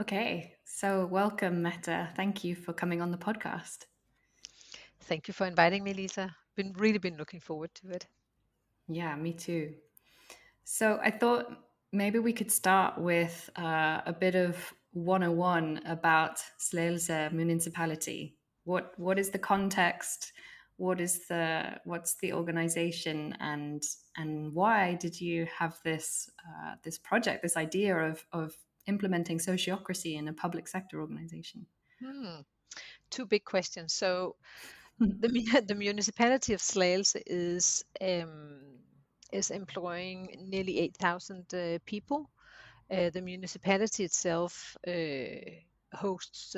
Okay, so welcome, Mette. Thank you for coming on the podcast. Thank you for inviting me, Lisa. Been looking forward to it. Yeah, me too. So I thought maybe we could start with a bit of 101 about Slagelse municipality. What is the context? What's the organization, and why did you have this project, this idea of implementing sociocracy in a public sector organization? Hmm. Two big questions. So the municipality of Slagelse is employing nearly 8,000 people. The municipality itself hosts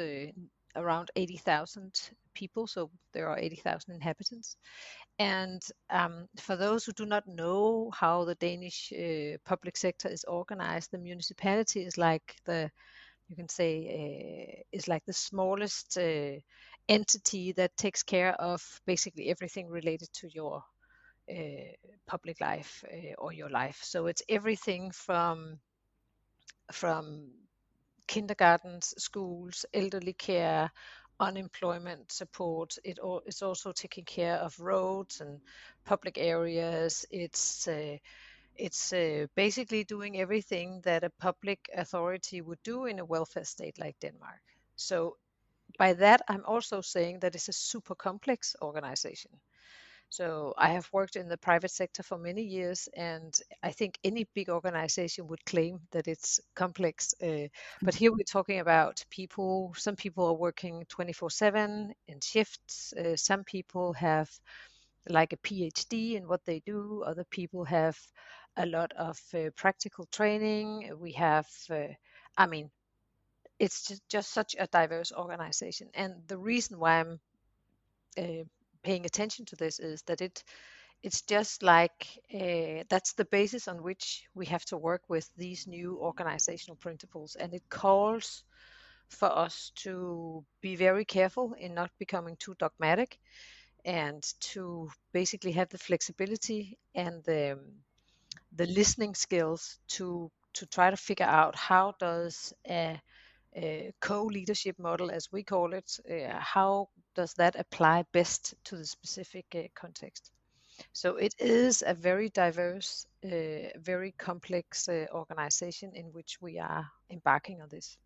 around 80,000 people, so there are 80,000 inhabitants. And for those who do not know how the Danish public sector is organized, the municipality is like you can say, is like the smallest entity that takes care of basically everything related to your public life or your life. So it's everything from kindergartens, schools, elderly care, unemployment support. It's also taking care of roads and public areas. It's basically doing everything that a public authority would do in a welfare state like Denmark. So by that, I'm also saying that it's a super complex organization. So I have worked in the private sector for many years, and I think any big organization would claim that it's complex. But here we're talking about people. Some people are working 24/7 in shifts. Some people have like a PhD in what they do. Other people have a lot of practical training. We have, I mean, it's just such a diverse organization. And the reason why I'm uh, paying attention to this is that it's just like that's the basis on which we have to work with these new organizational principles, and it calls for us to be very careful in not becoming too dogmatic and to basically have the flexibility and the listening skills to try to figure out how does a co-leadership model, as we call it, how does that apply best to the specific context. So it is a very diverse, very complex organization in which we are embarking on this.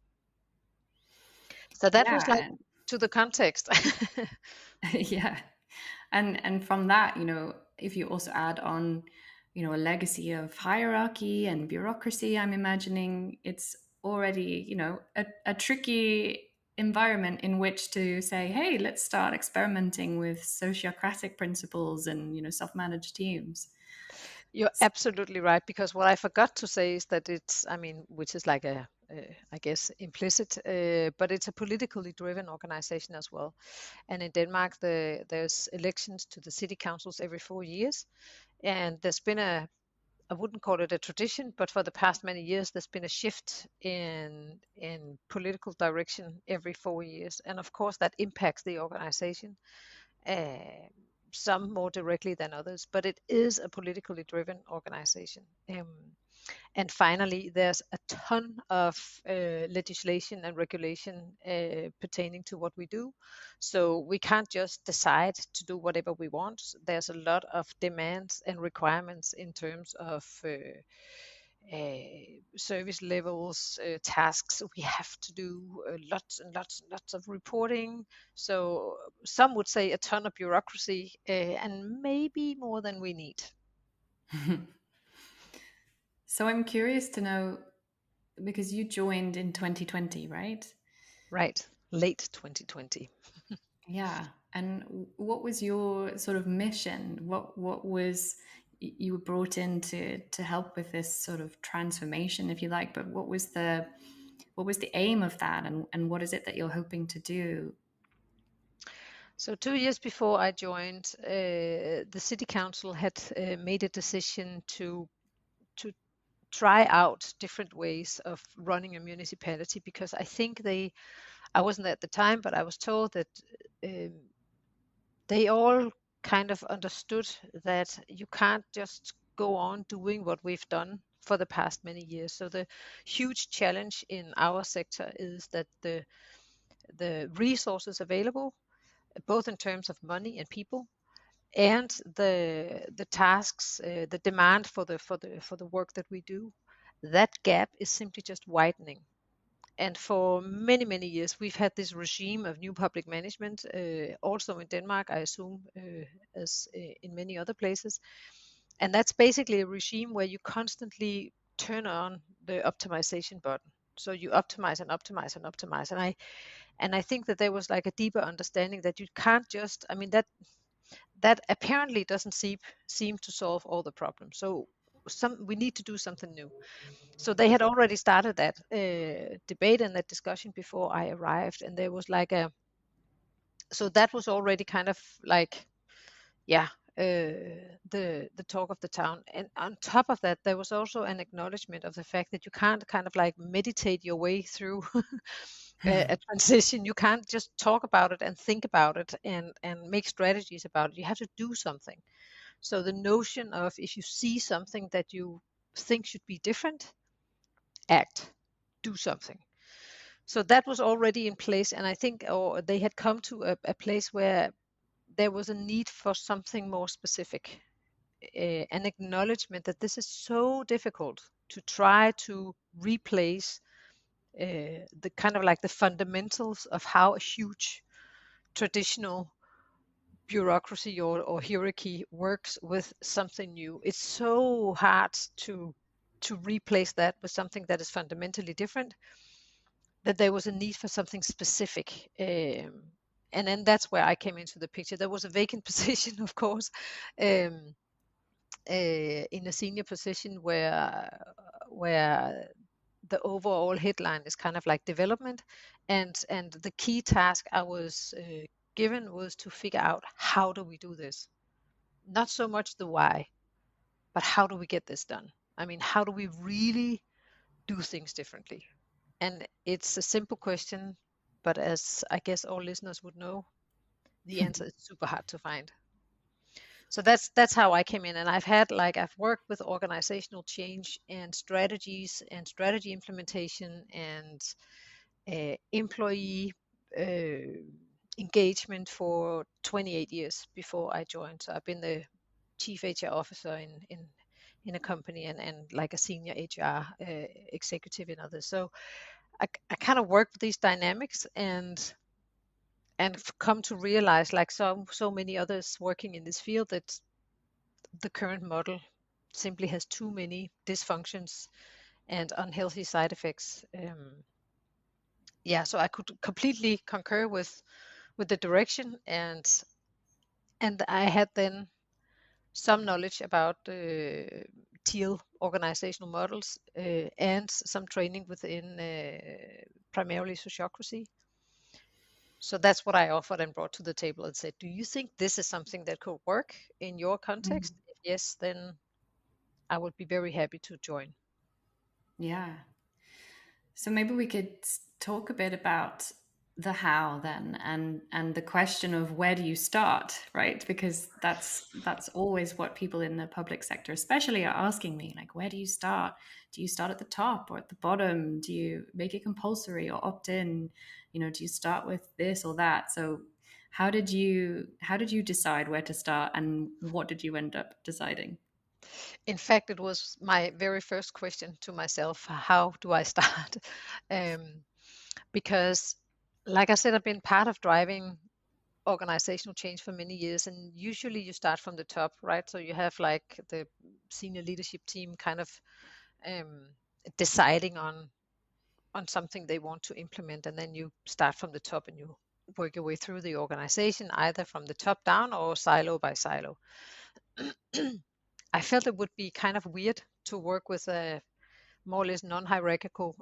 So that was like Yeah, to the context. yeah. And from that, if you also add on, a legacy of hierarchy and bureaucracy, I'm imagining it's already, a tricky environment in which to say, hey, let's start experimenting with sociocratic principles and, self-managed teams. You're absolutely right, because what I forgot to say is that I mean, which is like I guess, implicit, but it's a politically driven organization as well. And in Denmark, there's elections to the city councils every 4 years, and there's been I wouldn't call it a tradition, but for the past many years, there's been a shift in political direction every 4 years, and of course that impacts the organization. Uh, some more directly than others, but it is a politically driven organization. And finally, there's a ton of legislation and regulation pertaining to what we do. So we can't just decide to do whatever we want. There's a lot of demands and requirements in terms of service levels, tasks. We have to do lots and lots and lots of reporting. So some would say a ton of bureaucracy, and maybe more than we need. So I'm curious to know, because you joined in 2020, right? Right, late 2020. Yeah. And what was your sort of mission? What was you were brought in to help with this sort of transformation, if you like, but what was the aim of that, and what is it that you're hoping to do? So 2 years before I joined, the city council had made a decision to try out different ways of running a municipality, because I think I wasn't there at the time, but I was told that um, they all kind of understood that you can't just go on doing what we've done for the past many years. So the huge challenge in our sector is that the resources available, both in terms of money and people, and the tasks, the demand for the work that we do, that gap is simply just widening. And for many, many years, we've had this regime of new public management, also in Denmark, I assume, as in many other places. And that's basically a regime where you constantly turn on the optimization button. So you optimize and optimize and optimize. And I think that there was like a deeper understanding that you can't just, I mean, that apparently doesn't seem to solve all the problems. So we need to do something new. So they had already started that debate and that discussion before I arrived, and there was like so that was already kind of like, yeah, the talk of the town. And on top of that, there was also an acknowledgement of the fact that you can't kind of like meditate your way through a transition. You can't just talk about it and think about it and make strategies about it. You have to do something. So the notion of, if you see something that you think should be different, act, do something. So that was already in place, and I think, or they had come to a place where there was a need for something more specific, an acknowledgement that this is so difficult to try to replace the kind of like the fundamentals of how a huge traditional bureaucracy or hierarchy works with something new. It's so hard to replace that with something that is fundamentally different, that there was a need for something specific. And then that's where I came into the picture. There was a vacant position, of course, um, in a senior position where the overall headline is kind of like development, and the key task I was given was to figure out, how do we do this? Not so much the why, but how do we get this done? I mean, how do we really do things differently? And it's a simple question, but as I guess all listeners would know, the answer is super hard to find. So that's how I came in. And I've worked with organizational change and strategies and strategy implementation and employee engagement for 28 years before I joined. So I've been the chief HR officer in a company, and like a senior HR executive in others. So I kind of work with these dynamics and come to realize, like so many others working in this field, that the current model simply has too many dysfunctions and unhealthy side effects. Yeah, so I could completely concur with the direction, and I had then some knowledge about teal organizational models and some training within primarily sociocracy. So that's what I offered and brought to the table and said, do you think this is something that could work in your context? If yes, then I would be very happy to join. Yeah. So maybe we could talk a bit about the how then, and the question of where do you start, right? Because that's always what people in the public sector especially are asking me, like, where do you start? Do you start at the top or at the bottom? Do you make it compulsory or opt in? Do you start with this or that? So how did you decide where to start, and what did you end up deciding? In fact, it was my very first question to myself: how do I start? um, because, like I said, I've been part of driving organizational change for many years, and usually you start from the top, right? So you have like the senior leadership team kind of um, deciding on something they want to implement, and then you start from the top and you work your way through the organization, either from the top down or silo by silo. I felt it would be kind of weird to work with a more or less non-hierarchical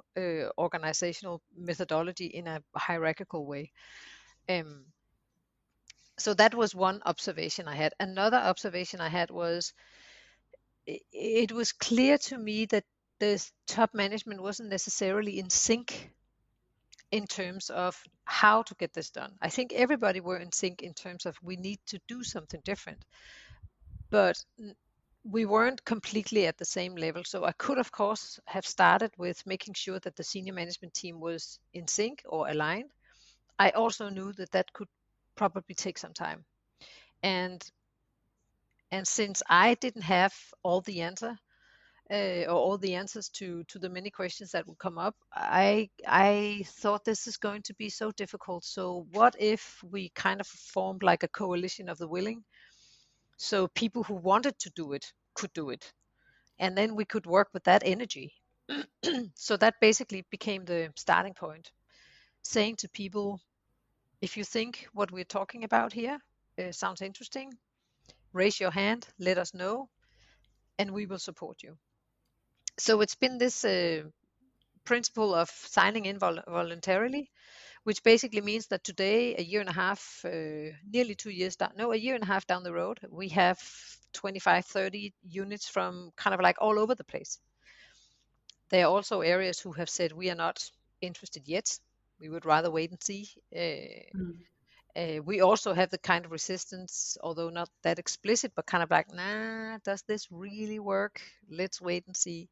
organizational methodology in a hierarchical way. Um, so that was one observation I had. Another observation I had was, it was clear to me that the top management wasn't necessarily in sync in terms of how to get this done. I think everybody were in sync in terms of, we need to do something different, but we weren't completely at the same level. So I could, of course, have started with making sure that the senior management team was in sync or aligned. I also knew that that could probably take some time. And since I didn't have all the answer, or all the answers to the many questions that would come up, I thought this is going to be so difficult. So what if we kind of formed like a coalition of the willing, so people who wanted to do it could do it, and then we could work with that energy. So that basically became the starting point, saying to people, if you think what we're talking about here sounds interesting, raise your hand, let us know, and we will support you. So it's been this principle of signing in voluntarily, which basically means that today, a year and a half, nearly 2 years down, no, a year and a half down the road, we have 25, 30 units from kind of like all over the place. There are also areas who have said, we are not interested yet. We would rather wait and see. We also have the kind of resistance, although not that explicit, but kind of like, nah, does this really work? Let's wait and see.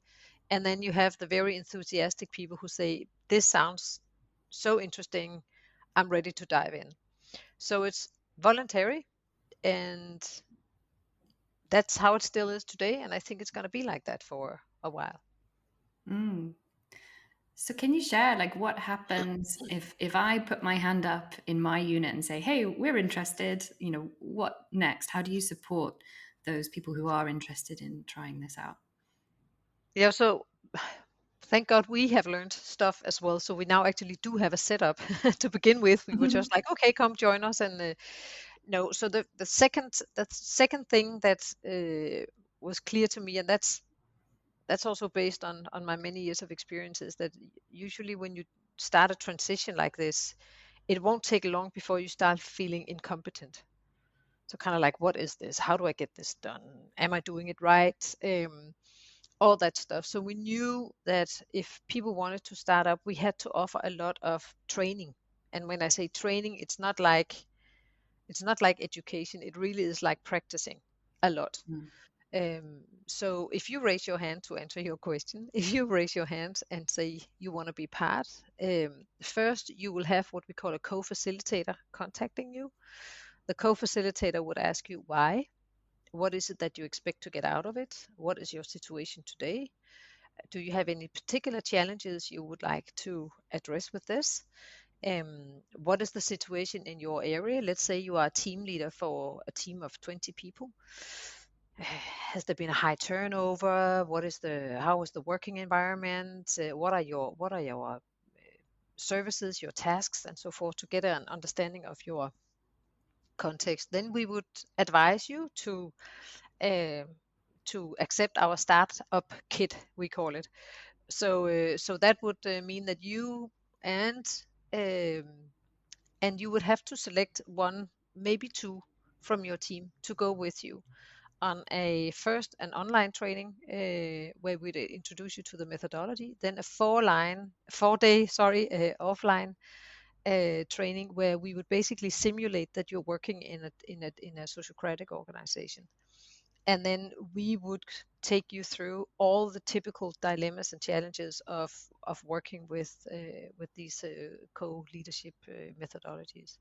And then you have the very enthusiastic people who say, this sounds so interesting, I'm ready to dive in. So it's voluntary, and that's how it still is today. And I think it's going to be like that for a while. So can you share like what happens if I put my hand up in my unit and say, hey, we're interested, you know, what next? How do you support those people who are interested in trying this out? Yeah, so thank God we have learned stuff as well. So we now actually do have a setup. To begin with, we were just like, okay, come join us. And no, so the second thing that was clear to me, and that's also based on my many years of experiences, that usually when you start a transition like this, it won't take long before you start feeling incompetent. So kind of like, what is this? How do I get this done? Am I doing it right? All that stuff. So we knew that if people wanted to start up, we had to offer a lot of training. And when I say training, it's not like education. It really is like practicing a lot. So if you raise your hand, to answer your question, if you raise your hand and say you want to be part, first you will have what we call a co-facilitator contacting you. The co-facilitator would ask you why. What is it that you expect to get out of it? What is your situation today? Do you have any particular challenges you would like to address with this? What is the situation in your area? Let's say you are a team leader for a team of 20 people. Has there been a high turnover? How is the working environment? What are your services, your tasks, and so forth, to get an understanding of your context. Then we would advise you to accept our startup kit, we call it. So that would mean that you and you would have to select one, maybe two, from your team to go with you on a first an online training where we'd introduce you to the methodology, then a 4-day offline training where we would basically simulate that you're working in a sociocratic organization. And then we would take you through all the typical dilemmas and challenges of working with these co-leadership methodologies.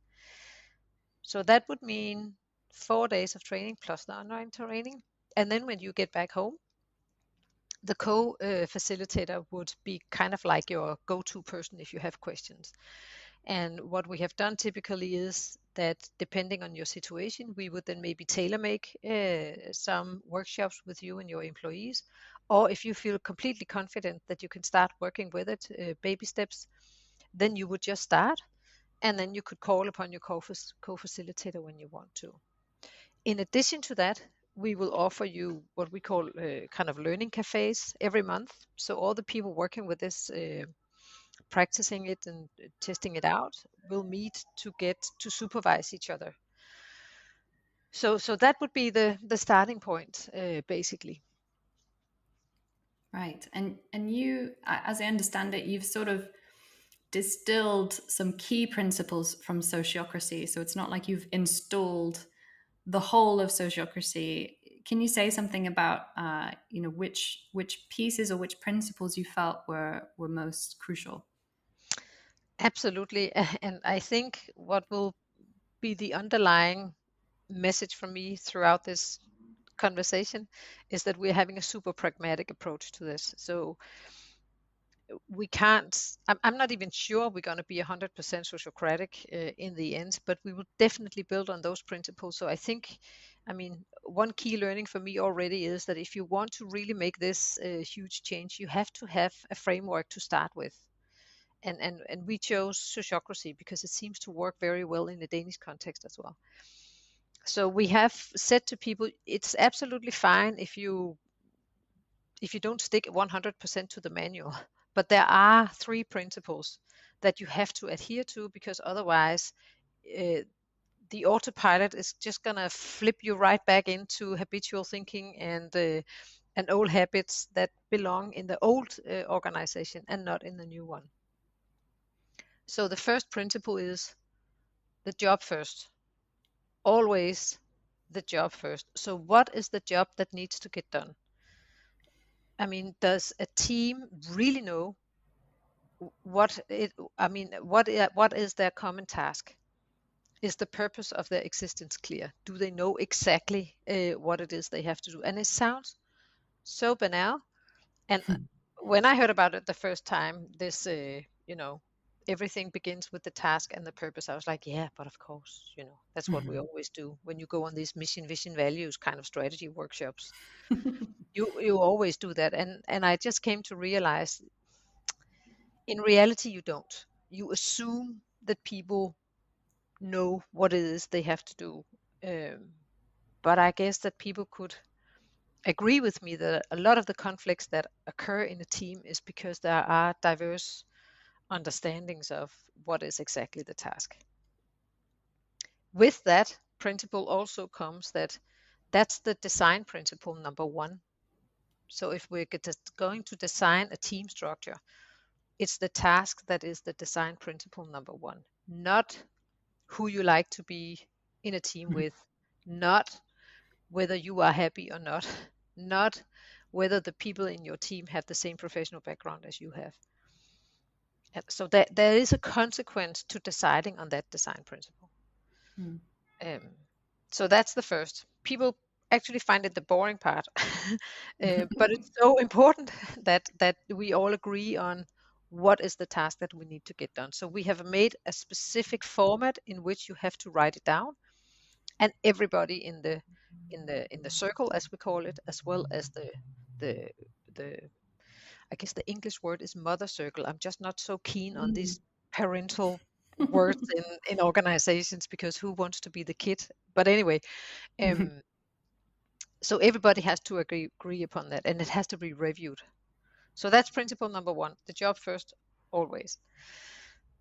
So that would mean 4 days of training plus the online training. And then when you get back home, the co-facilitator would be kind of like your go-to person if you have questions. And what we have done typically is that, depending on your situation, we would then maybe tailor make some workshops with you and your employees. Or if you feel completely confident that you can start working with it, baby steps, then you would just start. And then you could call upon your co-facilitator when you want to. In addition to that, we will offer you what we call kind of learning cafes every month. So all the people working with this, practicing it and testing it out, will meet to get to supervise each other. So that would be the starting point, basically. Right. And you, as I understand it, you've sort of distilled some key principles from sociocracy. So it's not like you've installed the whole of sociocracy can you say something about which pieces or which principles you felt were most crucial? Absolutely. And I think what will be the underlying message from me throughout this conversation is that we're having a super pragmatic approach to this. So we can't, I'm not even sure we're going to be 100% sociocratic in the end, but we will definitely build on those principles. So I think, I mean, one key learning for me already is that if you want to really make this huge change, you have to have a framework to start with. And we chose Sociocracy because it seems to work very well in the Danish context as well. So we have said to people, it's absolutely fine if you don't stick 100% to the manual, but there are 3 principles that you have to adhere to, because otherwise the autopilot is just going to flip you right back into habitual thinking and old habits that belong in the old organization and not in the new one. So the first principle is the job first. Always the job first. So what is the job that needs to get done? I mean, does a team really know what is their common task? Is the purpose of their existence clear? Do they know exactly what it is they have to do? And it sounds so banal. And when I heard about it the first time, this, everything begins with the task and the purpose. I was like, yeah, but of course, that's what we always do when you go on these mission, vision, values kind of strategy workshops. You always do that. And I just came to realize, in reality, you don't. You assume that people know what it is they have to do. But I guess that people could agree with me that a lot of the conflicts that occur in a team is because there are diverse understandings of what is exactly the task. With that principle also comes that's the design principle number 1. So if we're going to design a team structure, it's the task that is the design principle number 1, not who you like to be in a team with, not whether you are happy or not, not whether the people in your team have the same professional background as you have. And so there is a consequence to deciding on that design principle. So that's the first. People actually find it the boring part, but it's so important that we all agree on what is the task that we need to get done. So we have made a specific format in which you have to write it down, and everybody in the circle, as we call it, as well as the I guess the English word is mother circle. I'm just not so keen on these parental words in organizations, because who wants to be the kid? But anyway, so everybody has to agree upon that, and it has to be reviewed. So that's principle number 1, the job first, always.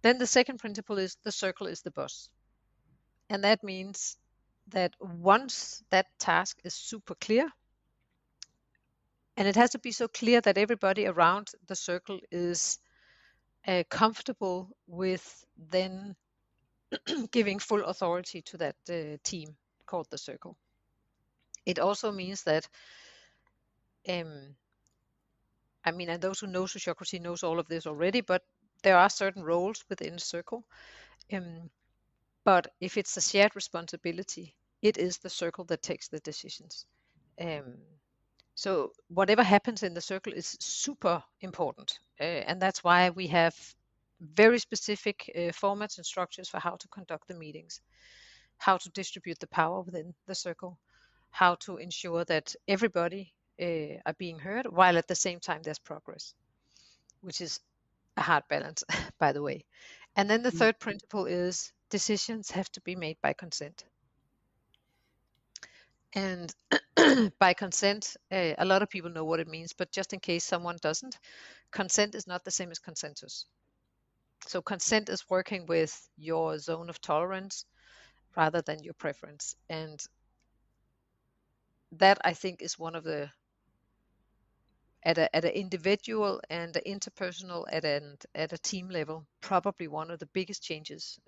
Then the second principle is the circle is the boss. And that means that once that task is super clear, and it has to be so clear that everybody around the circle is comfortable with then giving full authority to that team called the circle. It also means that, and those who know Sociocracy knows all of this already, but there are certain roles within a circle. But if it's a shared responsibility, it is the circle that takes the decisions. So whatever happens in the circle is super important. And that's why we have very specific formats and structures for how to conduct the meetings, how to distribute the power within the circle, how to ensure that everybody are being heard, while at the same time there's progress, which is a hard balance, by the way. And then the third principle is decisions have to be made by consent. And by consent, a lot of people know what it means, but just in case someone doesn't, consent is not the same as consensus. So consent is working with your zone of tolerance rather than your preference. And that, I think, is one of the at an individual and interpersonal at a team level, probably one of the biggest changes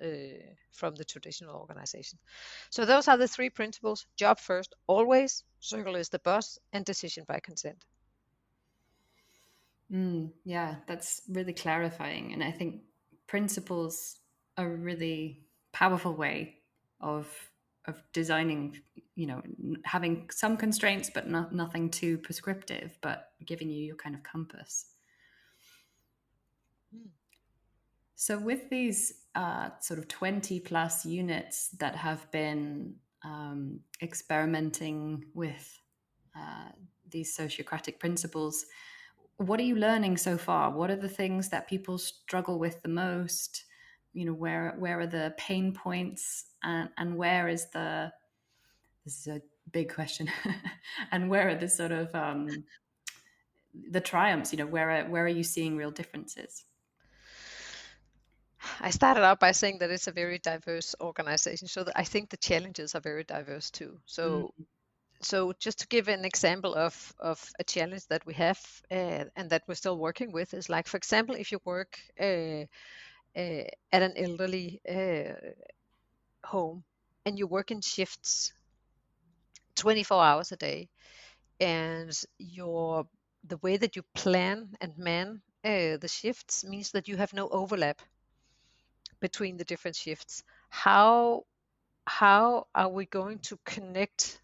from the traditional organization. So those are the three principles: job first, always, circle is the boss, and decision by consent. Yeah, that's really clarifying. And I think principles are a really powerful way of designing, having some constraints, but nothing too prescriptive, but giving you your kind of compass. Mm. So, with these sort of 20 plus units that have been experimenting with these sociocratic principles, what are you learning so far? What are the things that people struggle with the most? Where are the pain points, and where is the, this is a big question, and where are the sort of the triumphs? Where are you seeing real differences? I started out by saying that it's a very diverse organization, so I think the challenges are very diverse too. So just to give an example of a challenge that we have and that we're still working with is, like, for example, if you work at an elderly home and you work in shifts 24 hours a day, and the way that you plan and man the shifts means that you have no overlap between the different shifts. How are we going to connect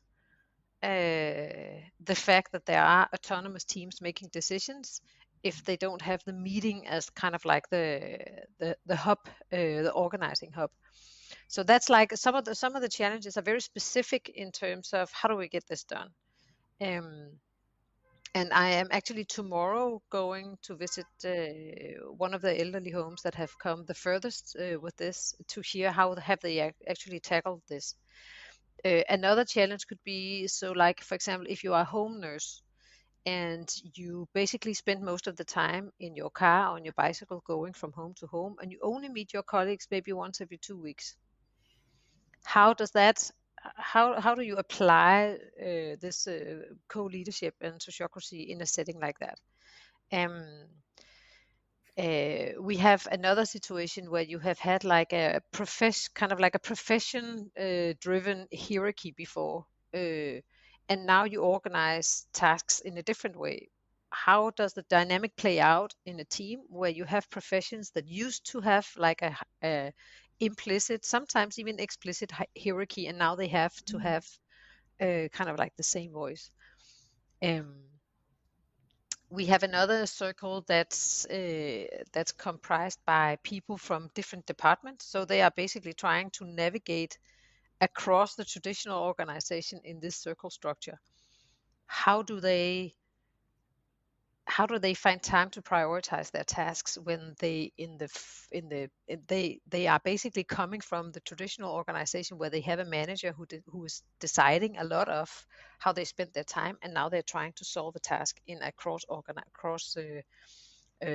the fact that there are autonomous teams making decisions if they don't have the meeting as kind of like the hub, the organizing hub? So that's like some of the challenges are very specific in terms of how do we get this done. Um, and I am actually tomorrow going to visit one of the elderly homes that have come the furthest with this, to hear how have they actually tackled this. Another challenge could be, so like, for example, if you are a home nurse and you basically spend most of the time in your car or on your bicycle going from home to home, and you only meet your colleagues maybe once every 2 weeks, how does that how do you apply this co-leadership and sociocracy in a setting like that? um, we have another situation where you have had like a kind of like a profession driven hierarchy before, and now you organize tasks in a different way. How does the dynamic play out in a team where you have professions that used to have like a implicit, sometimes even explicit hierarchy, and now they have to have kind of like the same voice? um, we have another circle that's comprised by people from different departments. So they are basically trying to navigate across the traditional organization in this circle structure. How do they find time to prioritize their tasks when they are basically coming from the traditional organization where they have a manager who is deciding a lot of how they spend their time, and now they're trying to solve a task in a cross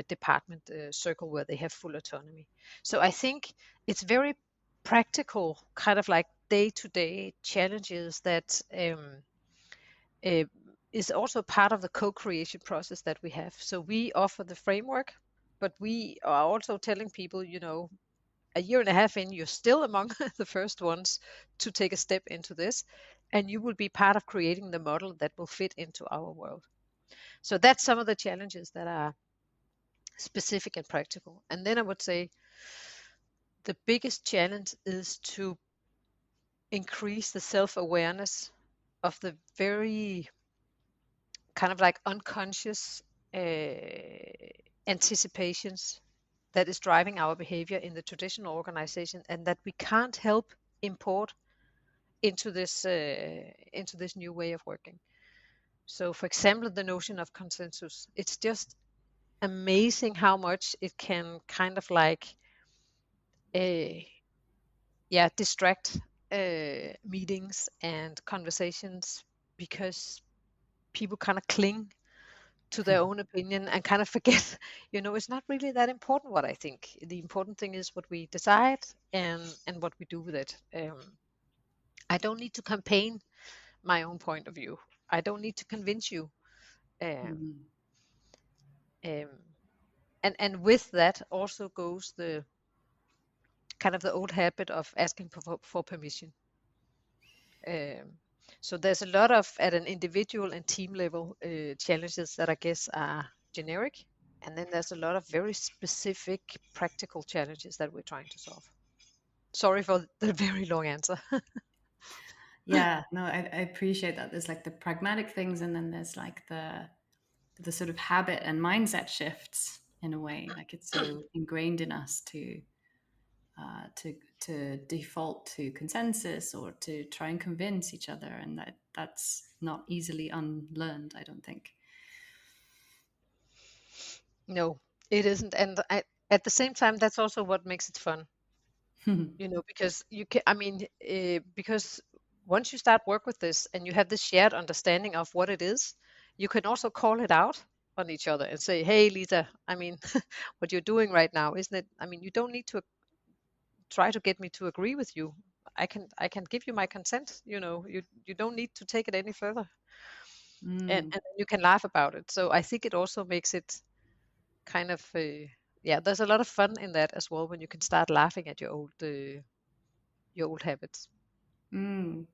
department circle where they have full autonomy. So I think it's very practical, kind of like day-to-day challenges that uh, is also part of the co-creation process that we have. So we offer the framework, but we are also telling people, a year and a half in, you're still among the first ones to take a step into this, and you will be part of creating the model that will fit into our world. So that's some of the challenges that are specific and practical. And then I would say the biggest challenge is to increase the self-awareness of the very kind of like unconscious anticipations that is driving our behavior in the traditional organization, and that we can't help import into this new way of working. So, for example, the notion of consensus, it's just amazing how much it can kind of like uh, distract meetings and conversations, because people kind of cling to their own opinion and kind of forget, it's not really that important what I think. The important thing is what we decide and what we do with it. I don't need to campaign my own point of view. I don't need to convince you. um, Mhm. And with that also goes the kind of the old habit of asking for permission. So there's a lot of, at an individual and team level, challenges that I guess are generic, and then there's a lot of very specific practical challenges that we're trying to solve. Sorry for the very long answer. Yeah, no, I appreciate that. There's like the pragmatic things, and then there's like the sort of habit and mindset shifts in a way. Like it's so ingrained in us to default to consensus or to try and convince each other, and that's not easily unlearned, I don't think. No, it isn't. And at the same time, that's also what makes it fun, because you can, I mean, because once you start work with this and you have this shared understanding of what it is, you can also call it out on each other and say, hey, Lisa, I mean, what you're doing right now, isn't it? I mean, you don't need to try to get me to agree with you. I can give you my consent. You don't need to take it any further, and you can laugh about it. So I think it also makes it kind of yeah. There's a lot of fun in that as well when you can start laughing at your old habits. Mm.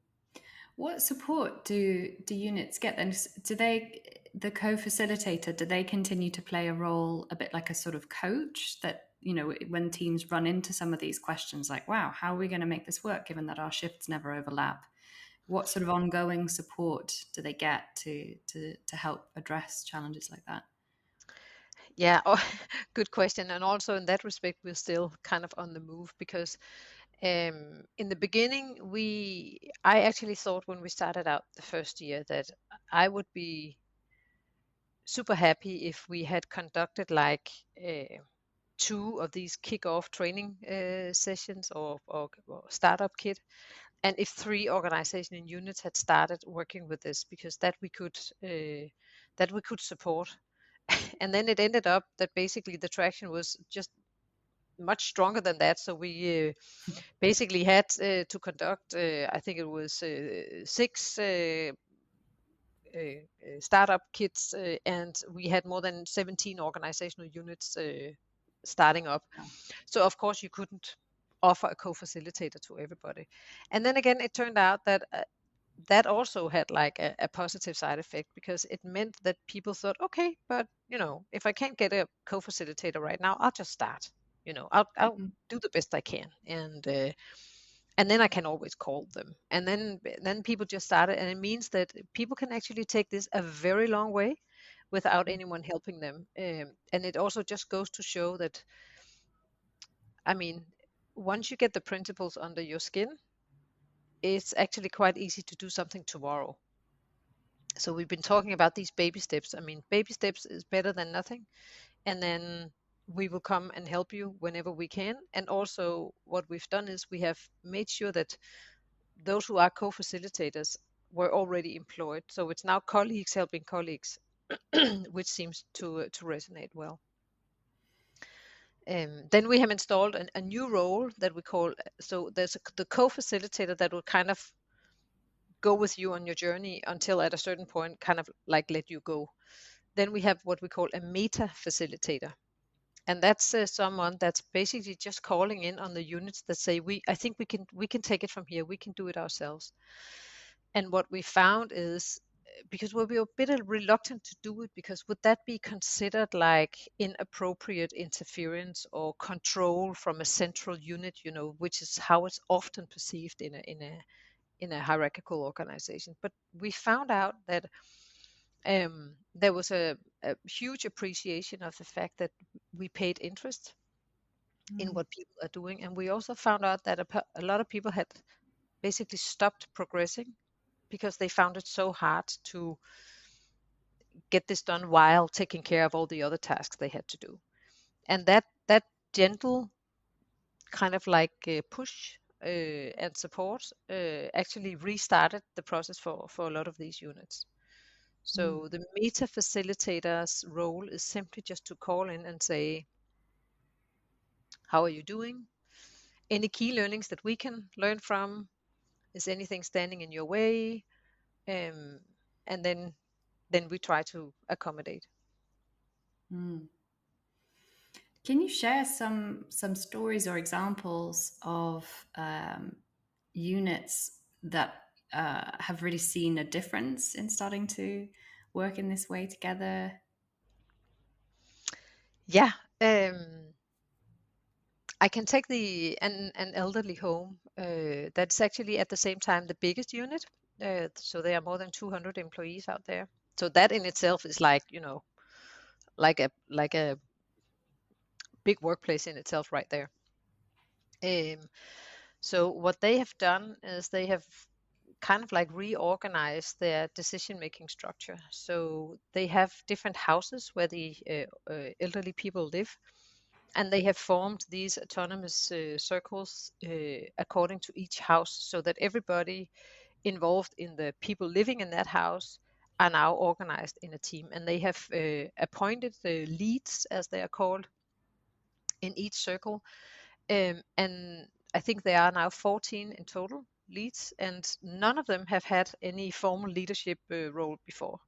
What support do units get then? Do they, the co-facilitator, do they continue to play a role a bit like a sort of coach that, when teams run into some of these questions like, wow, how are we going to make this work given that our shifts never overlap? What sort of ongoing support do they get to help address challenges like that? Yeah, oh, good question. And also in that respect, we're still kind of on the move because in the beginning, I actually thought when we started out the first year that I would be super happy if we had conducted like two of these kick-off training sessions or startup kit, and if three organization and units had started working with this, because that we could support. And then it ended up that basically the traction was just much stronger than that. So we basically had to conduct, I think it was six startup kits, and we had more than 17 organizational units starting up. So of course you couldn't offer a co-facilitator to everybody. And then again, it turned out that that also had like a positive side effect, because it meant that people thought, okay, but if I can't get a co-facilitator right now, I'll just start. I'll do the best I can, and then I can always call them. And then people just started, and it means that people can actually take this a very long way without anyone helping them. And it also just goes to show that, I mean, once you get the principles under your skin, it's actually quite easy to do something tomorrow. So we've been talking about these baby steps. I mean, baby steps is better than nothing. And then we will come and help you whenever we can. And also what we've done is we have made sure that those who are co-facilitators were already employed. So it's now colleagues helping colleagues, which seems to resonate well. Then we have installed a new role that we call, so there's the co-facilitator that will kind of go with you on your journey until at a certain point kind of like let you go. Then we have what we call a meta facilitator, and that's someone that's basically just calling in on the units that say, I think we can take it from here, we can do it ourselves. And what we found is, because we were a bit reluctant to do it, because would that be considered like inappropriate interference or control from a central unit, which is how it's often perceived in a hierarchical organization. But we found out that there was a huge appreciation of the fact that we paid interest in what people are doing. And we also found out that a lot of people had basically stopped progressing because they found it so hard to get this done while taking care of all the other tasks they had to do. And that gentle kind of like push and support actually restarted the process for a lot of these units. So the meta facilitator's role is simply just to call in and say, how are you doing? Any key learnings that we can learn from? Is anything standing in your way? And then we try to accommodate. Mm. Can you share some stories or examples of units that have really seen a difference in starting to work in this way together? Yeah. I can take an elderly home that's actually at the same time the biggest unit. So there are more than 200 employees out there. So that in itself is like, like a big workplace in itself right there. So what they have done is they have kind of like reorganized their decision-making structure. So they have different houses where the elderly people live, and they have formed these autonomous circles according to each house, so that everybody involved in the people living in that house are now organized in a team, and they have appointed the leads, as they are called, in each circle. And I think there are now 14 in total leads, and none of them have had any formal leadership role before.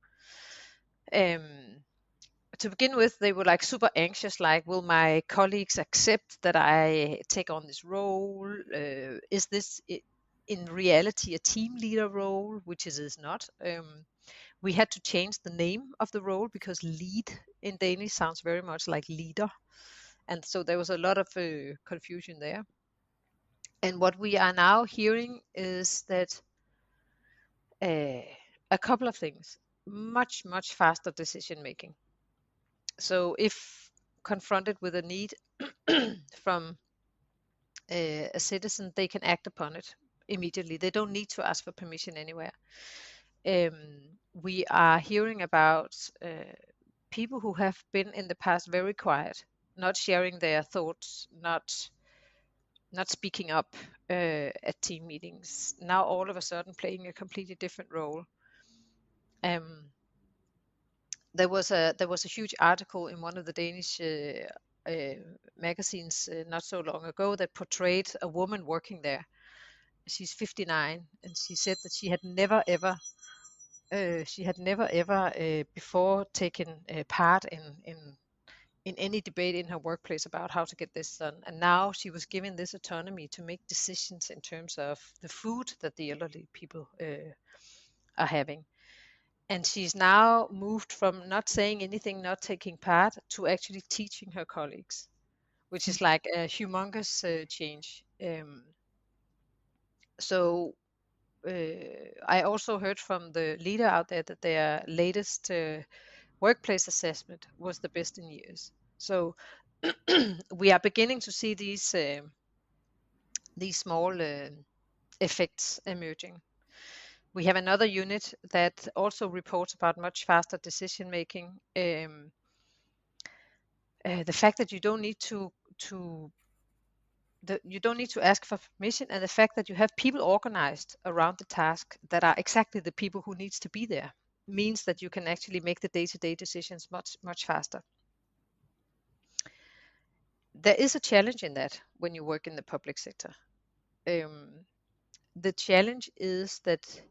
To begin with, they were like super anxious, like, will my colleagues accept that I take on this role? Is this in reality a team leader role, which it is not? We had to change the name of the role because lead in Danish sounds very much like leader. And so there was a lot of confusion there. And what we are now hearing is that a couple of things: much, much faster decision making. So if confronted with a need from a citizen, they can act upon it immediately. They don't need to ask for permission anywhere. We are hearing about people who have been in the past very quiet, not sharing their thoughts, not speaking up at team meetings, now all of a sudden playing a completely different role. There was a huge article in one of the Danish magazines not so long ago that portrayed a woman working there. She's 59, and she said that she had never ever before taken part in any debate in her workplace about how to get this done. And now she was given this autonomy to make decisions in terms of the food that the elderly people are having. And she's now moved from not saying anything, not taking part, to actually teaching her colleagues, which is like a humongous change. So I also heard from the leader out there that their latest workplace assessment was the best in years. So we are beginning to see these small effects emerging. We have another unit that also reports about much faster decision making. The fact that you don't need you don't need to ask for permission, and the fact that you have people organized around the task that are exactly the people who needs to be there, means that you can actually make the day-to-day decisions much faster. There is a challenge in that when you work in the public sector. The challenge is that,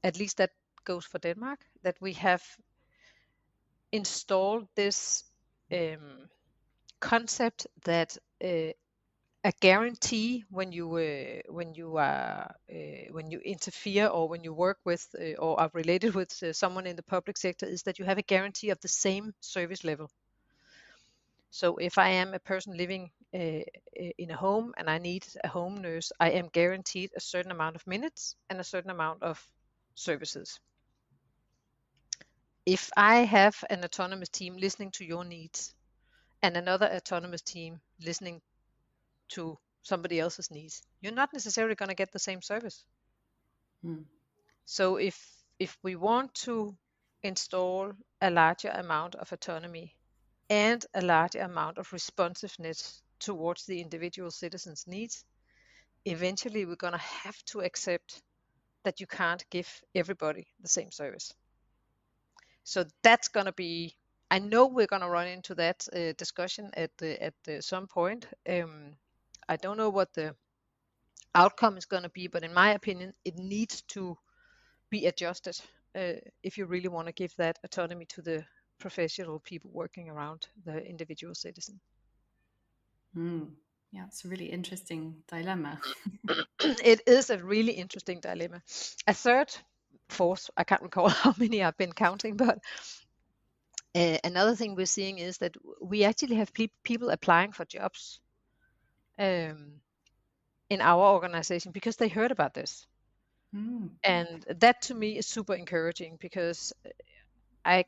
at least that goes for Denmark, that we have installed this concept that a guarantee when you interfere, or when you work with or are related with someone in the public sector, is that you have a guarantee of the same service level. So if I am a person living in a home and I need a home nurse, I am guaranteed a certain amount of minutes and a certain amount of services. If I have an autonomous team listening to your needs and another autonomous team listening to somebody else's needs, you're not necessarily going to get the same service. So if we want to install a larger amount of autonomy and a larger amount of responsiveness towards the individual citizen's needs, eventually we're going to have to accept that you can't give everybody the same service. So that's going to be, I know we're going to run into that discussion at some point. I don't know what the outcome is going to be, but in my opinion, it needs to be adjusted if you really want to give that autonomy to the professional people working around the individual citizen. Yeah, it's a really interesting dilemma. It is a really interesting dilemma. A third, fourth, I can't recall how many I've been counting, but another thing we're seeing is that we actually have people applying for jobs in our organization because they heard about this. And that to me is super encouraging, because I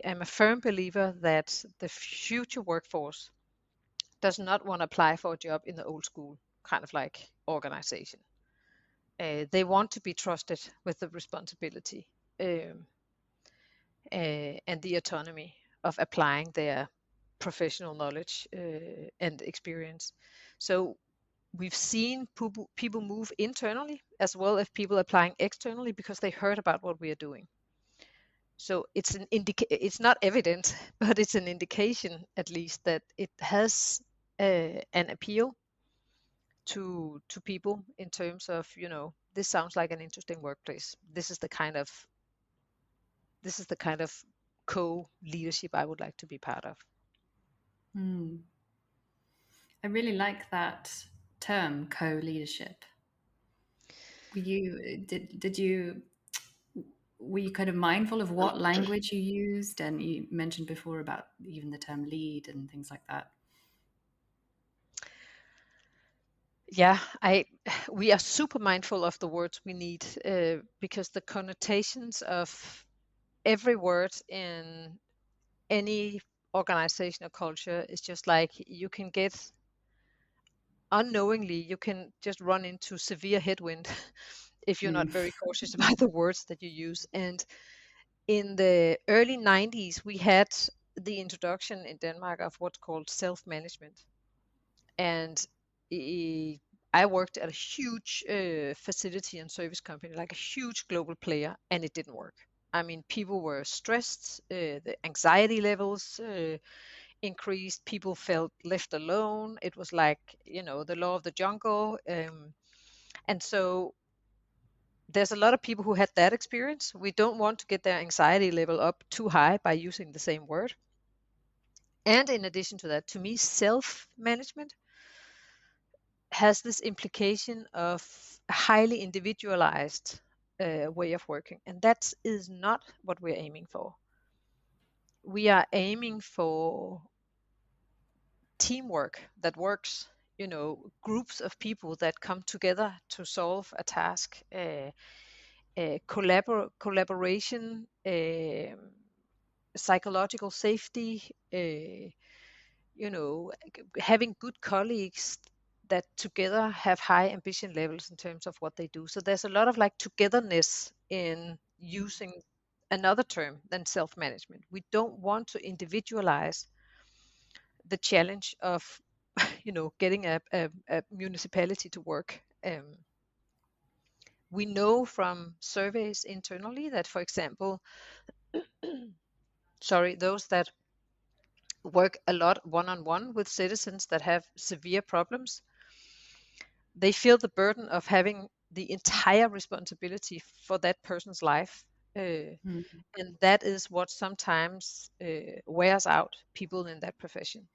am a firm believer that the future workforce does not want to apply for a job in the old school kind of like organization. They want to be trusted with the responsibility um, and the autonomy of applying their professional knowledge and experience. So we've seen people move internally as well as people applying externally because they heard about what we are doing. So it's it's not evident, but it's an indication at least that it has an appeal to people in terms of, this sounds like an interesting workplace. This is the kind of co-leadership I would like to be part of. I really like that term, co-leadership. Were you kind of mindful of what language you used? And you mentioned before about even the term lead and things like that. Yeah, we are super mindful of the words we need, because the connotations of every word in any organization or culture is just like, you can get unknowingly, you can just run into severe headwind if you're not very cautious about the words that you use. And in the early 90s, we had the introduction in Denmark of what's called self-management. And I worked at a huge facility and service company, like a huge global player, and it didn't work. I mean, people were stressed, the anxiety levels increased, people felt left alone. It was like, the law of the jungle. And so there's a lot of people who had that experience. We don't want to get their anxiety level up too high by using the same word. And in addition to that, to me, self-management has this implication of a highly individualized way of working. And that is not what we're aiming for. We are aiming for teamwork that works, groups of people that come together to solve a task, collaboration, psychological safety, having good colleagues that together have high ambition levels in terms of what they do. So there's a lot of like togetherness in using another term than self-management. We don't want to individualize the challenge of getting a municipality to work. We know from surveys internally that, for example, those that work a lot one-on-one with citizens that have severe problems, they feel the burden of having the entire responsibility for that person's life. And that is what sometimes wears out people in that profession.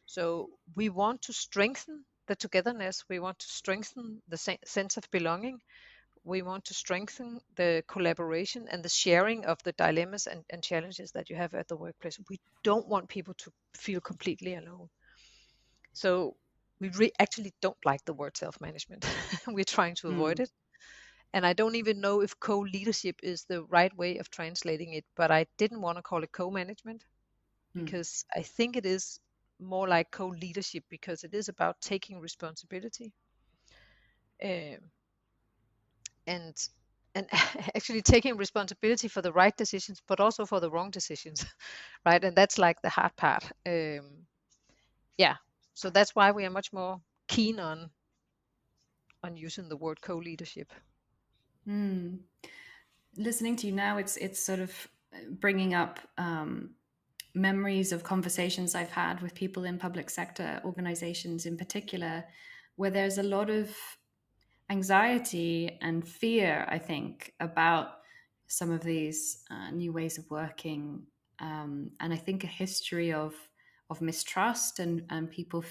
So we want to strengthen the togetherness. We want to strengthen the sense of belonging. We want to strengthen the collaboration and the sharing of the dilemmas and challenges that you have at the workplace. We don't want people to feel completely alone. So we actually don't like the word self-management. We're trying to avoid it. And I don't even know if co-leadership is the right way of translating it, but I didn't want to call it co-management because I think it is more like co-leadership, because it is about taking responsibility. And actually taking responsibility for the right decisions, but also for the wrong decisions, right? And that's like the hard part. So that's why we are much more keen on using the word co-leadership. Listening to you now, it's sort of bringing up memories of conversations I've had with people in public sector organizations in particular, where there's a lot of anxiety and fear, I think, about some of these new ways of working, and I think a history of mistrust and people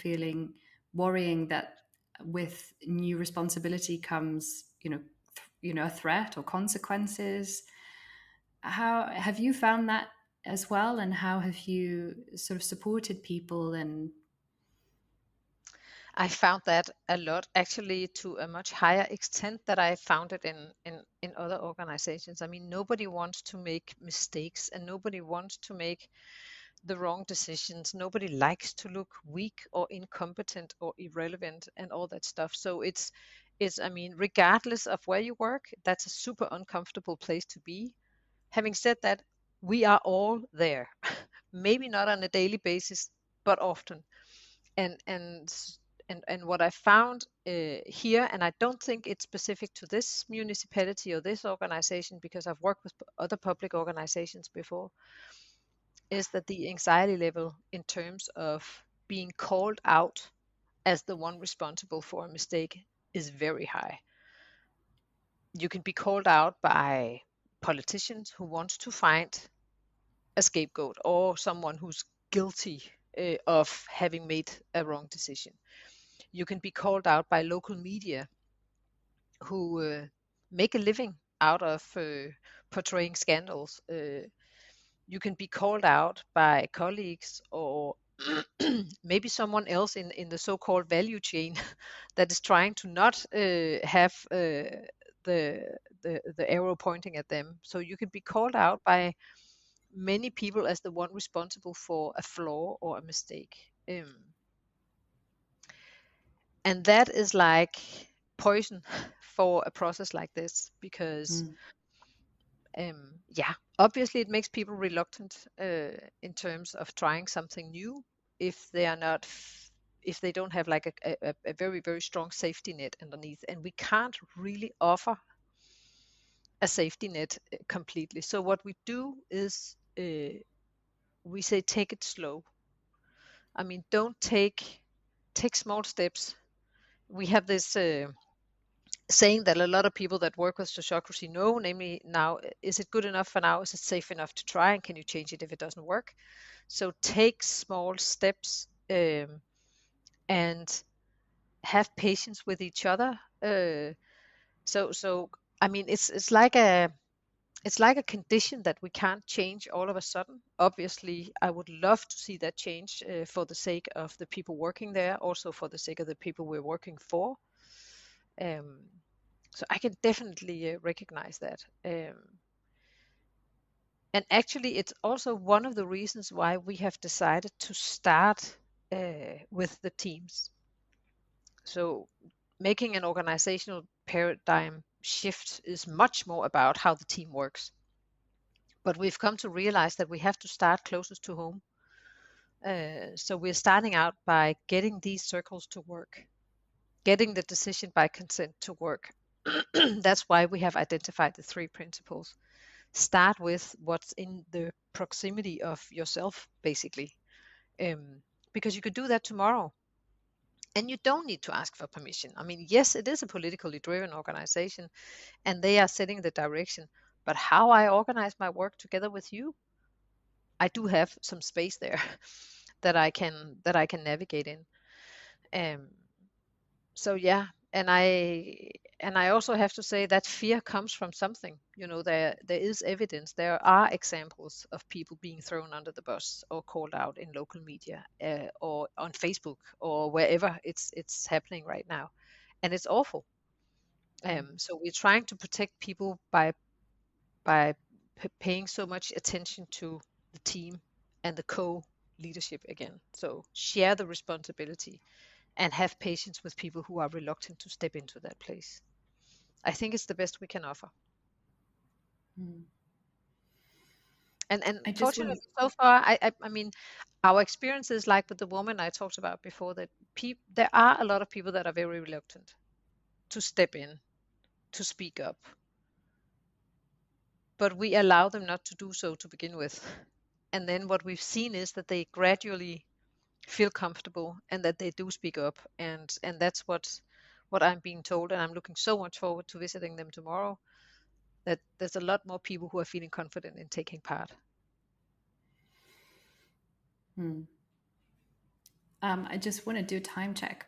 worrying that with new responsibility comes, a threat or consequences. How have you found that as well, and how have you sort of supported people? And I found that a lot, actually, to a much higher extent that I found it in other organizations. I mean, nobody wants to make mistakes, and nobody wants to make the wrong decisions. Nobody likes to look weak or incompetent or irrelevant and all that stuff. So it's I mean, regardless of where you work, that's a super uncomfortable place to be. Having said that, we are all there. Maybe not on a daily basis, but often. And what I found here, and I don't think it's specific to this municipality or this organization, because I've worked with other public organizations before, is that the anxiety level in terms of being called out as the one responsible for a mistake is very high. You can be called out by politicians who want to find a scapegoat or someone who's guilty of having made a wrong decision. You can be called out by local media who make a living out of portraying scandals. You can be called out by colleagues or maybe someone else in the so-called value chain that is trying to not have the arrow pointing at them. So you can be called out by many people as the one responsible for a flaw or a mistake. And that is like poison for a process like this, because yeah, obviously it makes people reluctant in terms of trying something new if they are not if they don't have like a very, very strong safety net underneath, and we can't really offer a safety net completely. So what we do is we say take it slow. I mean, don't take small steps. We have this saying that a lot of people that work with Sociocracy know, namely, now, is it good enough for now? Is it safe enough to try? And can you change it if it doesn't work? So take small steps and have patience with each other. So I mean, it's like a condition that we can't change all of a sudden. Obviously, I would love to see that change for the sake of the people working there, also for the sake of the people we're working for. So I can definitely recognize that. And actually, it's also one of the reasons why we have decided to start with the teams. So making an organizational paradigm shift is much more about how the team works. But we've come to realize that we have to start closest to home. So we're starting out by getting these circles to work, getting the decision by consent to work. That's why we have identified the 3 principles. Start with what's in the proximity of yourself, basically, because you could do that tomorrow. And you don't need to ask for permission. I mean, yes, it is a politically driven organization and they are setting the direction, but how I organize my work together with you, I do have some space there that I can navigate in. So yeah, and I also have to say that fear comes from something. There is evidence. There are examples of people being thrown under the bus or called out in local media or on Facebook or wherever it's happening right now, and it's awful. So we're trying to protect people by paying so much attention to the team and the co-leadership again. So share the responsibility and have patience with people who are reluctant to step into that place. I think it's the best we can offer. And I just want fortunately, so far, I mean, our experience is like with the woman I talked about before, that there are a lot of people that are very reluctant to step in, to speak up. But we allow them not to do so to begin with. And then what we've seen is that they gradually feel comfortable and that they do speak up. And that's what I'm being told. And I'm looking so much forward to visiting them tomorrow, that there's a lot more people who are feeling confident in taking part. I just want to do a time check.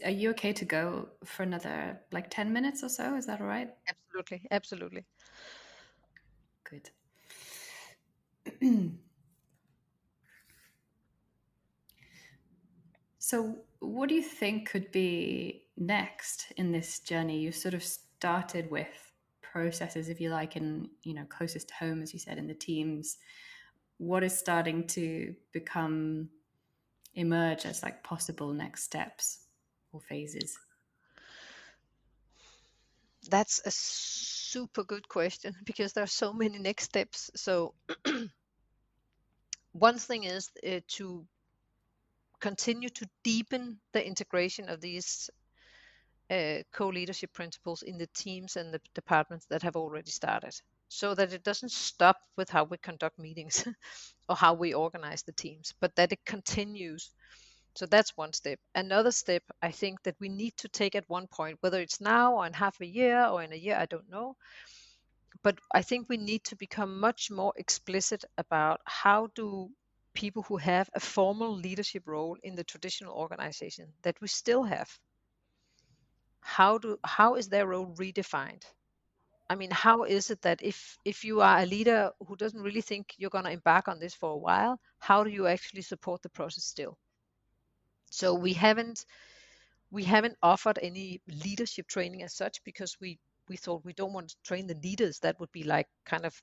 Are you okay to go for another like 10 minutes or so? Is that all right? Absolutely, absolutely. Good. So, what do you think could be next in this journey? You sort of started with processes, if you like, and closest to home, as you said, in the teams. What is starting to emerge as like possible next steps or phases? That's a super good question because there are so many next steps. So one thing is to continue to deepen the integration of these co-leadership principles in the teams and the departments that have already started, so that it doesn't stop with how we conduct meetings or how we organize the teams, but that it continues. So that's one step. Another step I think that we need to take at one point, whether it's now or in half a year or in a year, I don't know, but I think we need to become much more explicit about how do people who have a formal leadership role in the traditional organization that we still have, how is their role redefined? I mean, how is it that if you are a leader who doesn't really think you're going to embark on this for a while, how do you actually support the process still? So we haven't offered any leadership training as such because we thought we don't want to train the leaders. That would be like kind of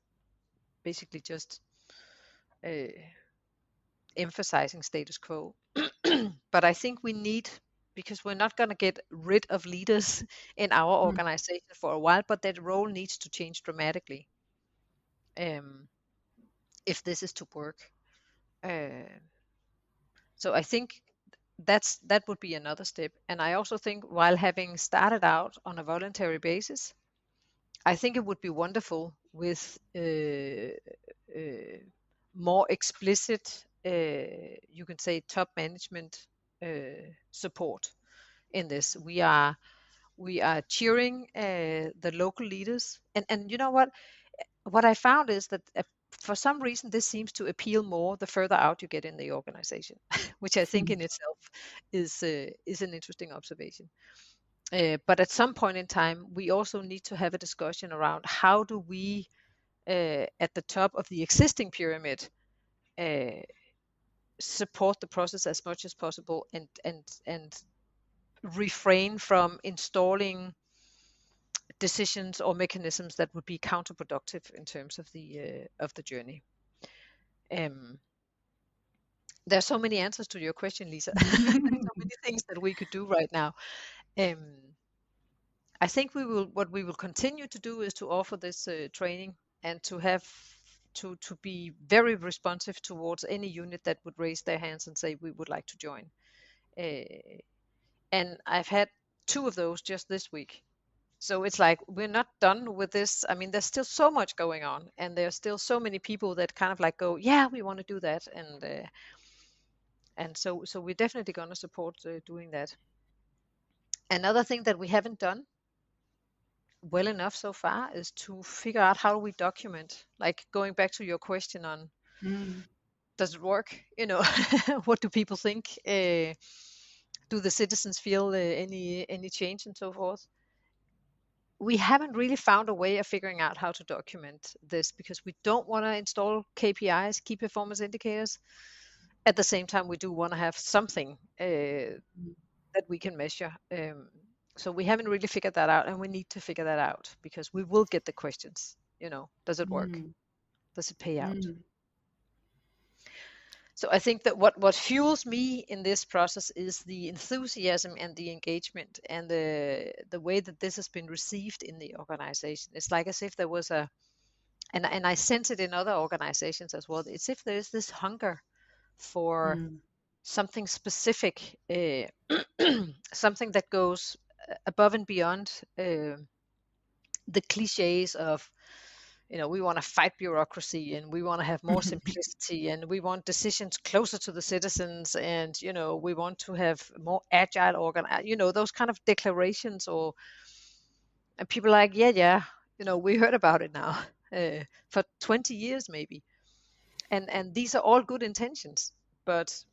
basically just uh, emphasizing status quo. But I think we need, because we're not going to get rid of leaders in our Mm. organization for a while, but that role needs to change dramatically um, if this is to work. Uh, so I think that would be another step. And I also think, while having started out on a voluntary basis, I think it would be wonderful with more explicit, you can say, top management support in this. We are cheering the local leaders, and you know what I found is that for some reason this seems to appeal more the further out you get in the organization, which I think in itself is an interesting observation. But at some point in time, we also need to have a discussion around how do we, at the top of the existing pyramid, uh, support the process as much as possible, and refrain from installing decisions or mechanisms that would be counterproductive in terms of the journey. Um, there are so many answers to your question, Lisa. So many things that we could do right now. Um, I think what we will continue to do is to offer this training, and to be very responsive towards any unit that would raise their hands and say we would like to join. Uh, and I've had 2 of those just this week. So it's like we're not done with this. I mean, there's still so much going on, and there's still so many people that kind of like go, yeah, we want to do that, and so we're definitely going to support doing that. Another thing that we haven't done well enough so far is to figure out how do we document, like going back to your question on Mm. does it work, what do people think, do the citizens feel any change and so forth. We haven't really found a way of figuring out how to document this, because we don't want to install KPIs, key performance indicators. At the same time, we do want to have something that we can measure. So we haven't really figured that out, and we need to figure that out, because we will get the questions. Does it work? Mm. Does it pay out? Mm. So I think that what fuels me in this process is the enthusiasm and the engagement, and the way that this has been received in the organization. It's like as if there was and I sense it in other organizations as well. It's if there is this hunger for Mm. something specific, something that goes above and beyond the cliches of, we want to fight bureaucracy, and we want to have more simplicity, and we want decisions closer to the citizens, and we want to have more agile those kind of declarations. And people are like, yeah, we heard about it now for 20 years maybe, and these are all good intentions. but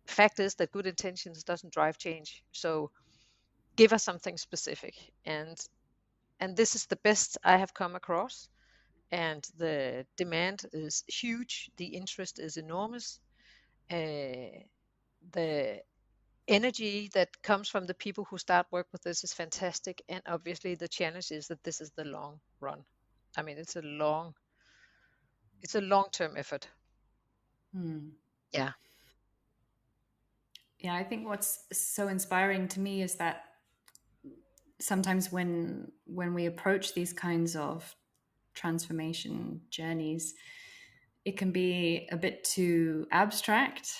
fact is that good intentions doesn't drive change. So give us something specific, and this is the best I have come across, and the demand is huge, the interest is enormous, the energy that comes from the people who start work with this is fantastic, and obviously the challenge is that this is the long run. I mean, it's a long-term effort. Yeah. Yeah, I think what's so inspiring to me is that sometimes when we approach these kinds of transformation journeys, it can be a bit too abstract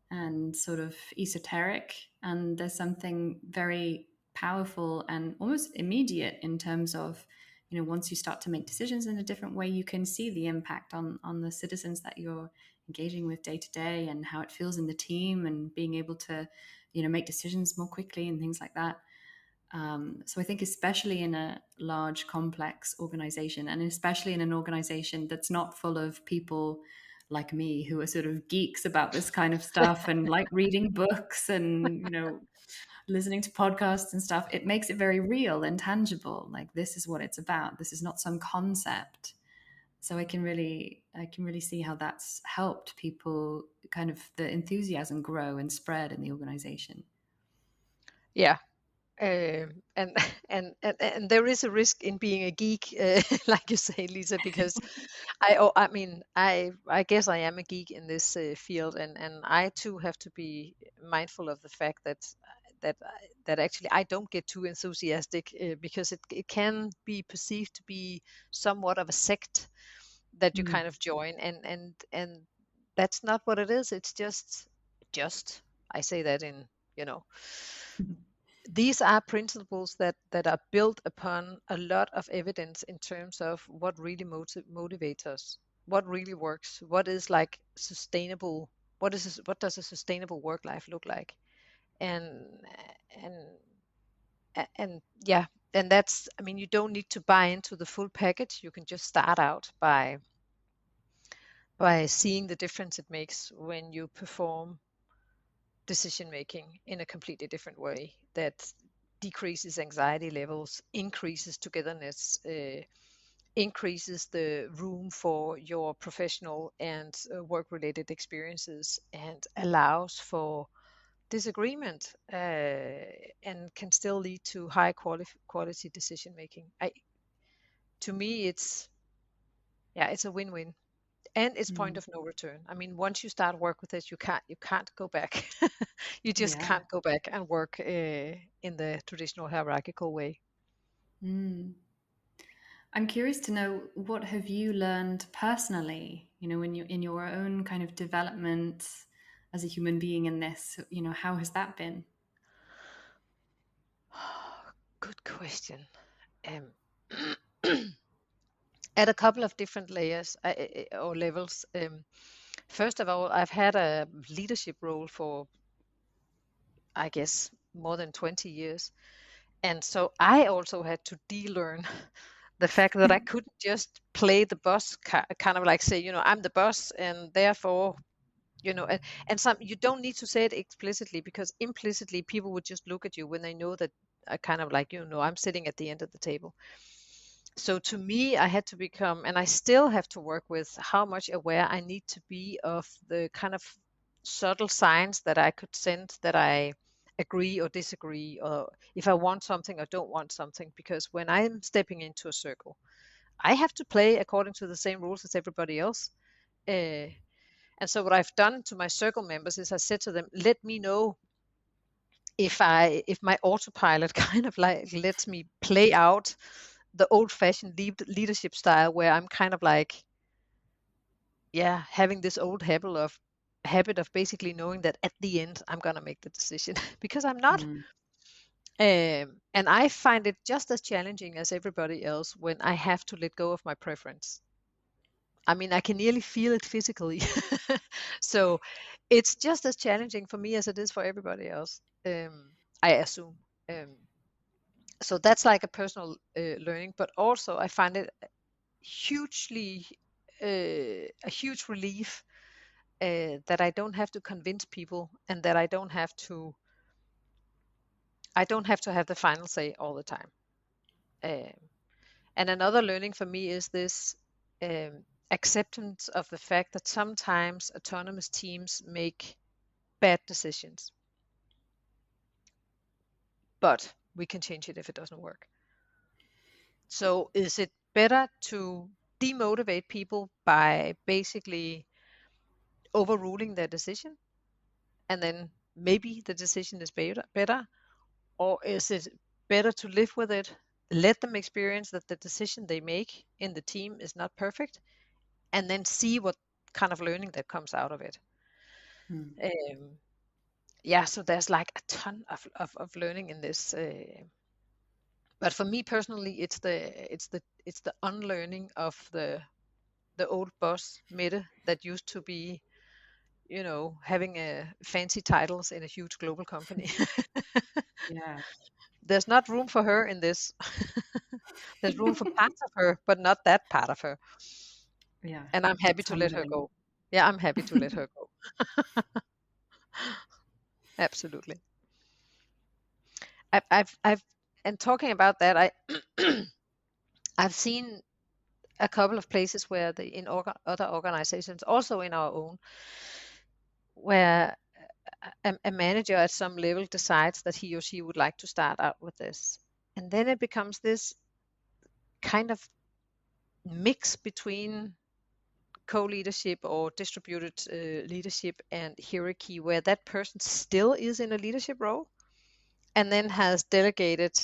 and sort of esoteric. And there's something very powerful and almost immediate in terms of, once you start to make decisions in a different way, you can see the impact on the citizens that you're engaging with day to day, and how it feels in the team, and being able to, make decisions more quickly and things like that. So I think especially in a large, complex organization, and especially in an organization that's not full of people like me who are sort of geeks about this kind of stuff and like reading books and, listening to podcasts and stuff, it makes it very real and tangible. Like, this is what it's about. This is not some concept. So I can really see how that's helped people, kind of the enthusiasm grow and spread in the organization. Yeah. And, and there is a risk in being a geek, like you say, Lisa, because I mean, I guess I am a geek in this field, and I too have to be mindful of the fact that actually I don't get too enthusiastic, because it can be perceived to be somewhat of a sect that you kind of join, and that's not what it is. It's just I say that in, you know, these are principles that are built upon a lot of evidence in terms of what really motivates us, what really works, what is like sustainable, what does a sustainable work life look like, and and and yeah, and that's, I mean, you don't need to buy into the full package. You can just start out by seeing the difference it makes when you perform decision making in a completely different way that decreases anxiety levels, increases togetherness, increases the room for your professional and work related experiences, and allows for disagreement, and can still lead to high quality decision making. To me, it's a win-win, and it's point Mm. of no return. I mean, once you start work with it, you can't go back. You just Yeah. can't go back and work in the traditional hierarchical way. Mm. I'm curious to know, what have you learned personally, when you in your own kind of development as a human being in this, how has that been? Good question. Um, at a couple of different layers, or levels. First of all, I've had a leadership role for, I guess, more than 20 years. And so I also had to de-learn the fact that I couldn't just play the boss, kind of like say, I'm the boss, and therefore, and some, you don't need to say it explicitly, because implicitly people would just look at you when they know that I kind of like, I'm sitting at the end of the table. So to me, I had to become, and I still have to work with how much aware I need to be of the kind of subtle signs that I could send that I agree or disagree, or if I want something or don't want something. Because when I'm stepping into a circle, I have to play according to the same rules as everybody else. Uh, and so what I've done to my circle members is I said to them, let me know if my autopilot kind of like lets me play out the old fashioned leadership style, where I'm kind of like, yeah, having this old habit of basically knowing that at the end I'm gonna make the decision because I'm not. Mm. And I find it just as challenging as everybody else when I have to let go of my preference. I mean, I can nearly feel it physically. So it's just as challenging for me as it is for everybody else. I assume. Um, so that's like a personal learning, but also I find it hugely a huge relief that I don't have to convince people, and that I don't have to have the final say all the time. And another learning for me is this acceptance of the fact that sometimes autonomous teams make bad decisions, but we can change it if it doesn't work. So is it better to demotivate people by basically overruling their decision, and then maybe the decision is better, or is it better to live with it, let them experience that the decision they make in the team is not perfect, and then see what kind of learning that comes out of it? Um, yeah, so there's like a ton of learning in this. But for me personally, it's the unlearning of the old boss Mette that used to be, having fancy titles in a huge global company. Yeah. There's not room for her in this. There's room for parts of her, but not that part of her. Yeah. And I'm happy It's to let her humbling. go. Yeah, I'm happy to let her go. Absolutely. I've and talking about that, I've seen a couple of places where other organizations, also in our own, where a manager at some level decides that he or she would like to start out with this, and then it becomes this kind of mix between co-leadership or distributed leadership and hierarchy, where that person still is in a leadership role and then has delegated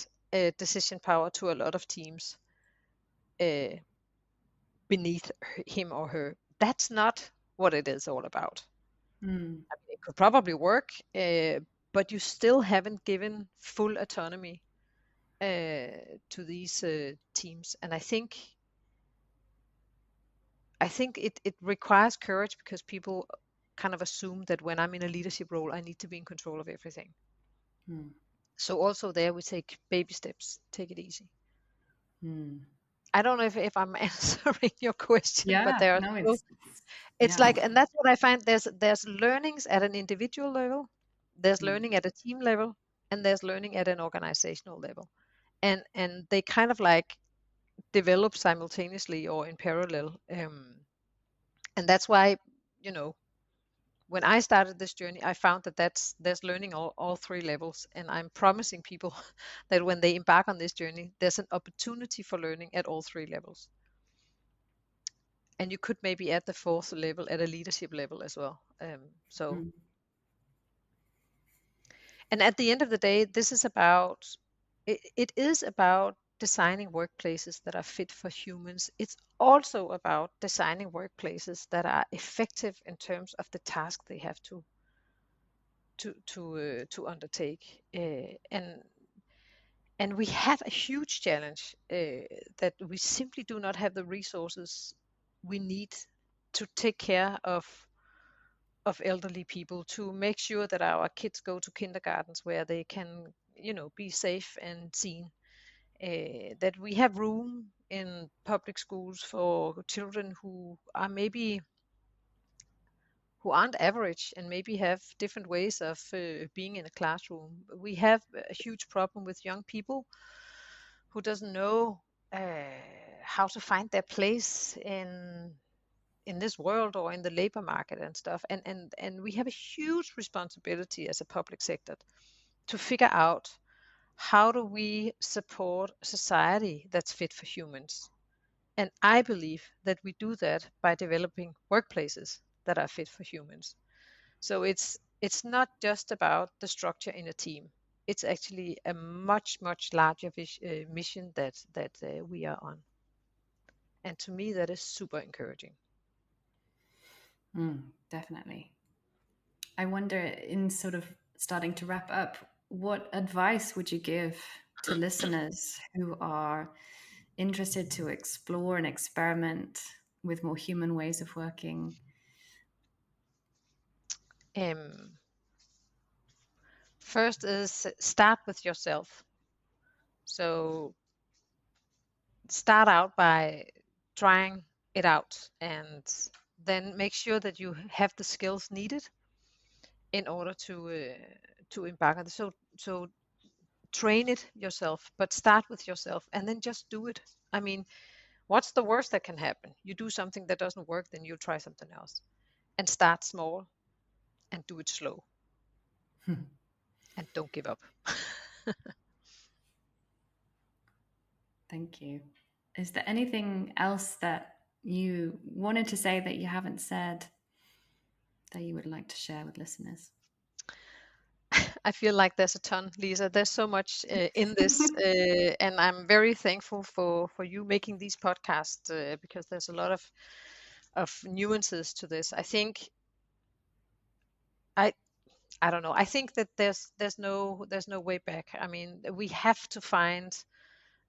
decision power to a lot of teams uh, beneath him or her. That's not what it is all about. It could probably work, but you still haven't given full autonomy to these teams. And I think it requires courage, because people kind of assume that when I'm in a leadership role, I need to be in control of everything. So also there we take baby steps, take it easy. I don't know if I'm answering your question, but Yeah. there are No, still, it's yeah. like, and that's what I find, there's learnings at an individual level, there's learning at a team level, and there's learning at an organizational level. And they kind of like develop simultaneously or in parallel. And that's why, you know, when I started this journey, I found that there's learning all three levels, and I'm promising people that when they embark on this journey, there's an opportunity for learning at all three levels. And you could maybe add the fourth level at a leadership level as well. And at the end of the day, this is about, it is about designing workplaces that are fit for humans. It's also about designing workplaces that are effective in terms of the task they have to undertake. And we have a huge challenge, that we simply do not have the resources we need to take care of elderly people, to make sure that our kids go to kindergartens where they can, be safe and seen, that we have room in public schools for children who aren't average and maybe have different ways of being in a classroom. We have a huge problem with young people who doesn't know how to find their place in this world or in the labor market and stuff. And we have a huge responsibility as a public sector to figure out, how do we support a society that's fit for humans. And I believe that we do that by developing workplaces that are fit for humans. So it's not just about the structure in a team. It's actually a much larger mission that we are on. And to me, that is super encouraging. Definitely. I wonder, in sort of starting to wrap up, what advice would you give to listeners who are interested to explore and experiment with more human ways of working? Um, First is start with yourself. So start out by trying it out and then make sure that you have the skills needed in order to embark on this. So train it yourself, but start with yourself and then just do it. I mean, what's the worst that can happen? You do something that doesn't work, then you'll try something else. And start small and do it slow. And don't give up. Thank you. Is there anything else that you wanted to say that you haven't said that you would like to share with listeners? I feel like there's a ton, Lisa. There's so much in this, and I'm very thankful for you making these podcasts because there's a lot of nuances to this. I think I I don't know. I think that there's no way back. I mean, we have to find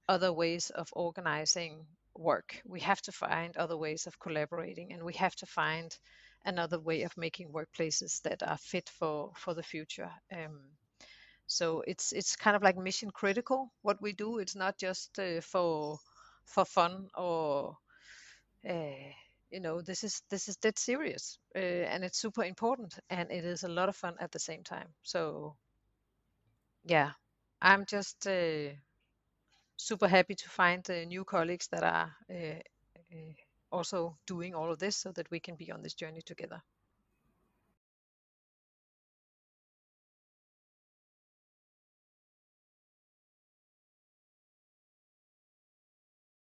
other ways of organizing work. We have to find other ways of collaborating, and we have to find another way of making workplaces that are fit for the future. So it's kind of like mission critical what we do. It's not just for fun or uh, this is dead serious, and it's super important, and it is a lot of fun at the same time. So yeah, I'm just super happy to find new colleagues that are also doing all of this so that we can be on this journey together.